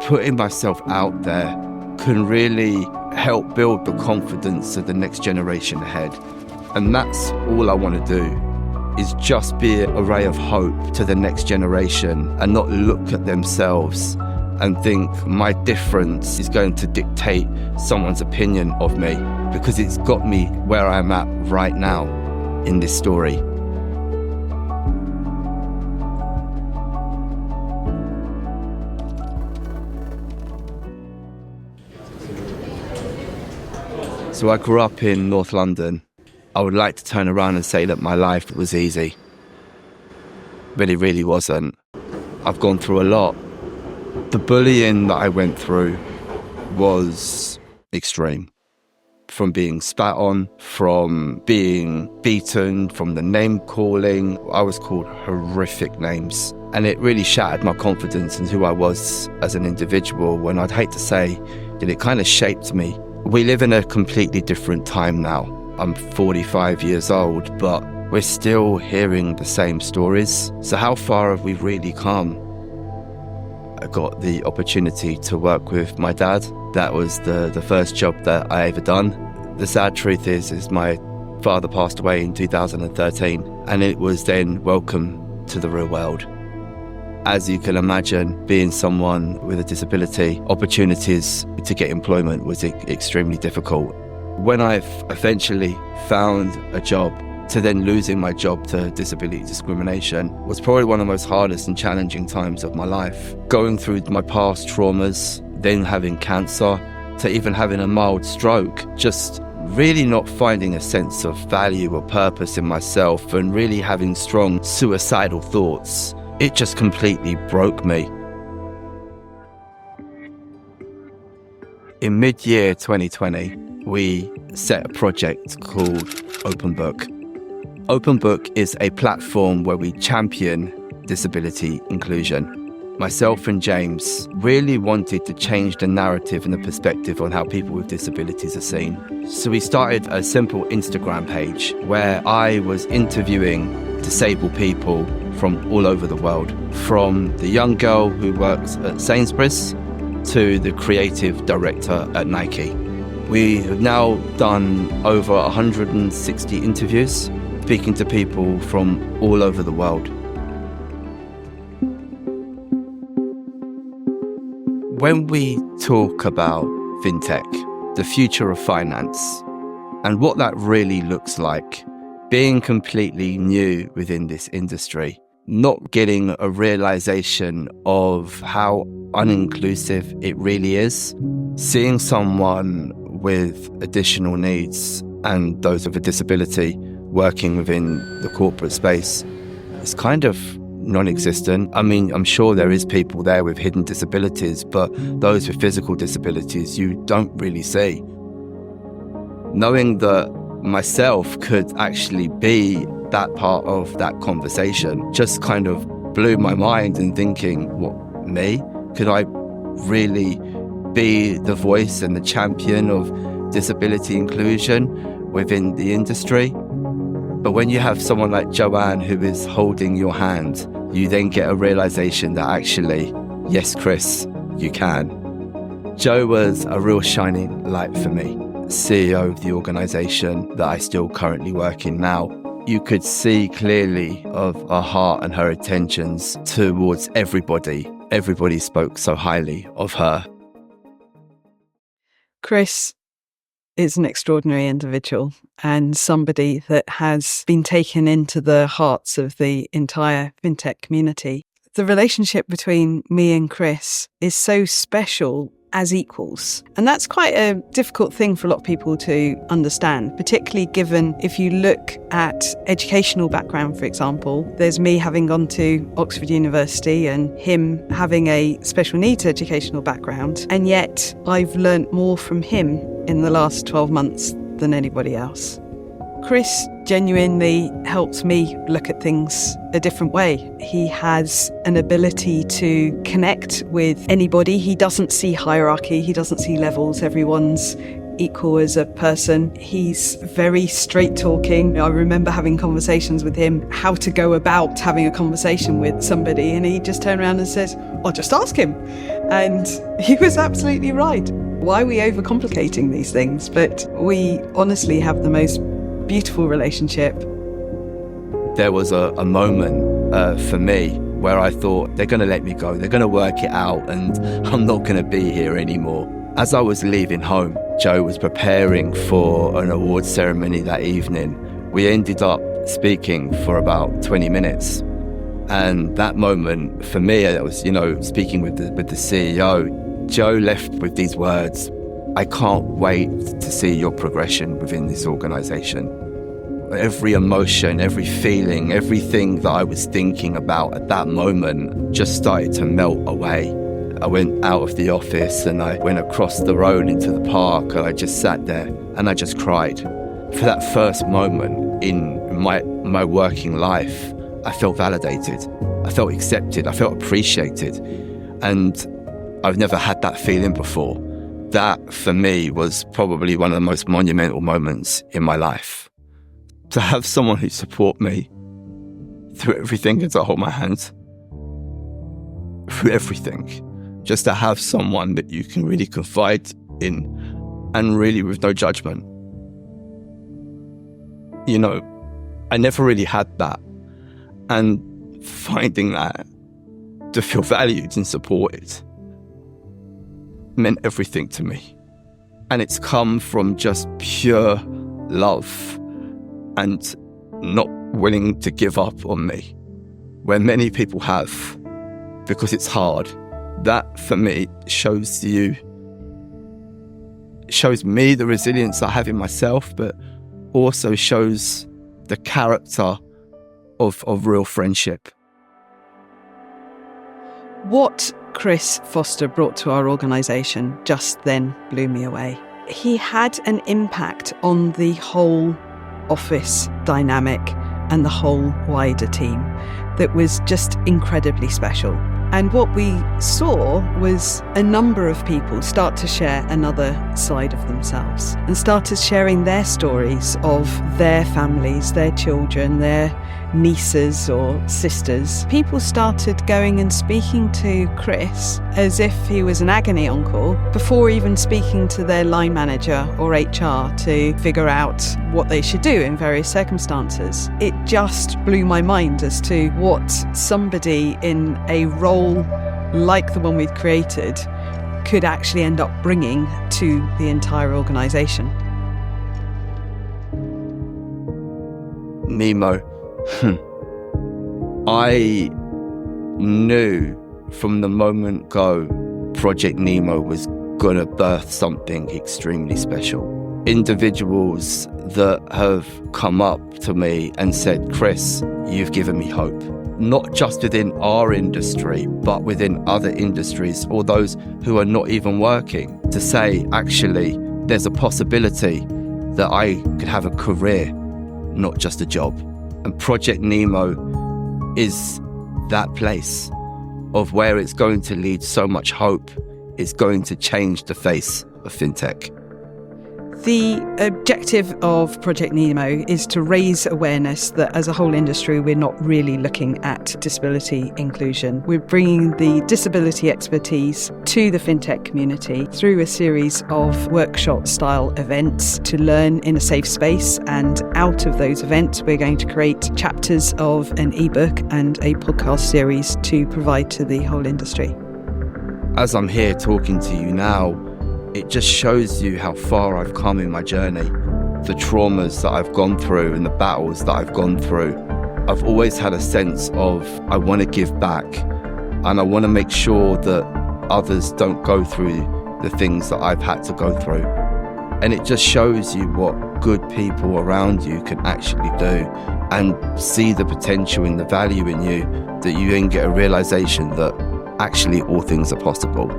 Putting myself out there can really help build the confidence of the next generation ahead. And that's all I want to do, is just be a ray of hope to the next generation and not look at themselves and think my difference is going to dictate someone's opinion of me, because it's got me where I'm at right now in this story. So I grew up in North London. I would like to turn around and say that my life was easy. But it really wasn't. I've gone through a lot. The bullying that I went through was extreme. From being spat on, from being beaten, from the name calling. I was called horrific names. And it really shattered my confidence in who I was as an individual, when I'd hate to say that it kind of shaped me. We live in a completely different time now. I'm 45 years old, but we're still hearing the same stories. So how far have we really come? I got the opportunity to work with my dad. That was the first job that I ever done. The sad truth is my father passed away in 2013, and it was then welcome to the real world. As you can imagine, being someone with a disability, opportunities to get employment was extremely difficult. When I've eventually found a job, to then losing my job to disability discrimination was probably one of the most hardest and challenging times of my life. Going through my past traumas, then having cancer, to even having a mild stroke, just really not finding a sense of value or purpose in myself, and really having strong suicidal thoughts. It just completely broke me. In mid-year 2020, we set a project called Open Book. Open Book is a platform where we champion disability inclusion. Myself and James really wanted to change the narrative and the perspective on how people with disabilities are seen. So we started a simple Instagram page where I was interviewing disabled people from all over the world, from the young girl who works at Sainsbury's to the creative director at Nike. We have now done over 160 interviews, speaking to people from all over the world. When we talk about fintech, the future of finance, and what that really looks like, being completely new within this industry, not getting a realization of how uninclusive it really is, seeing someone with additional needs and those with a disability working within the corporate space is kind of non-existent. I mean, I'm sure there is people there with hidden disabilities, but those with physical disabilities you don't really see. Knowing that myself could actually be that part of that conversation just kind of blew my mind, and thinking, what, me? Could I really be the voice and the champion of disability inclusion within the industry? But when you have someone like Joanne who is holding your hand, you then get a realization that actually, yes, Kris, you can. Jo was a real shining light for me, CEO of the organisation that I still currently work in now. You could see clearly of her heart and her intentions towards everybody. Everybody spoke so highly of her. Kris is an extraordinary individual and somebody that has been taken into the hearts of the entire fintech community. The relationship between me and Kris is so special as equals. And that's quite a difficult thing for a lot of people to understand, particularly given if you look at educational background, for example. There's me having gone to Oxford University and him having a special needs educational background. And yet I've learnt more from him in the last 12 months than anybody else. Kris genuinely helps me look at things a different way. He has an ability to connect with anybody. He doesn't see hierarchy, he doesn't see levels. Everyone's equal as a person. He's very straight talking. I remember having conversations with him, how to go about having a conversation with somebody, and he just turned around and says, I'll just ask him. And he was absolutely right. Why are we overcomplicating these things? But we honestly have the most beautiful relationship. There was a moment for me where I thought, they're going to let me go, they're going to work it out, and I'm not going to be here anymore. As I was leaving home, Joe was preparing for an awards ceremony that evening. We ended up speaking for about 20 minutes. And that moment, for me, it was, speaking with the CEO, Joe left with these words, I can't wait to see your progression within this organisation. Every emotion, every feeling, everything that I was thinking about at that moment just started to melt away. I went out of the office and I went across the road into the park, and I just sat there and I just cried. For that first moment in my working life, I felt validated, I felt accepted, I felt appreciated. And I've never had that feeling before. That, for me, was probably one of the most monumental moments in my life. To have someone who support me through everything and to hold my hand through everything. Just to have someone that you can really confide in, and really with no judgment. I never really had that. And finding that, to feel valued and supported, meant everything to me. And it's come from just pure love and not willing to give up on me, where many people have, because it's hard. That, for me, shows me the resilience I have in myself, but also shows the character of real friendship. What Kris Foster brought to our organisation just then blew me away. He had an impact on the whole office dynamic and the whole wider team that was just incredibly special. And what we saw was a number of people start to share another side of themselves and started sharing their stories of their families, their children, their nieces or sisters. People started going and speaking to Kris as if he was an agony uncle before even speaking to their line manager or HR to figure out what they should do in various circumstances. It just blew my mind as to what somebody in a role like the one we'd created could actually end up bringing to the entire organisation. Nemo. I knew from the moment go Project Nemo was gonna birth something extremely special. Individuals that have come up to me and said, Kris, you've given me hope. Not just within our industry, but within other industries or those who are not even working, to say, actually, there's a possibility that I could have a career, not just a job. And Project Nemo is that place of where it's going to lead so much hope. It's going to change the face of fintech. The objective of Project Nemo is to raise awareness that as a whole industry, we're not really looking at disability inclusion. We're bringing the disability expertise to the fintech community through a series of workshop-style events to learn in a safe space. And out of those events, we're going to create chapters of an ebook and a podcast series to provide to the whole industry. As I'm here talking to you now, it just shows you how far I've come in my journey, the traumas that I've gone through and the battles that I've gone through. I've always had a sense of I want to give back, and I want to make sure that others don't go through the things that I've had to go through. And it just shows you what good people around you can actually do, and see the potential and the value in you, that you then get a realization that actually all things are possible.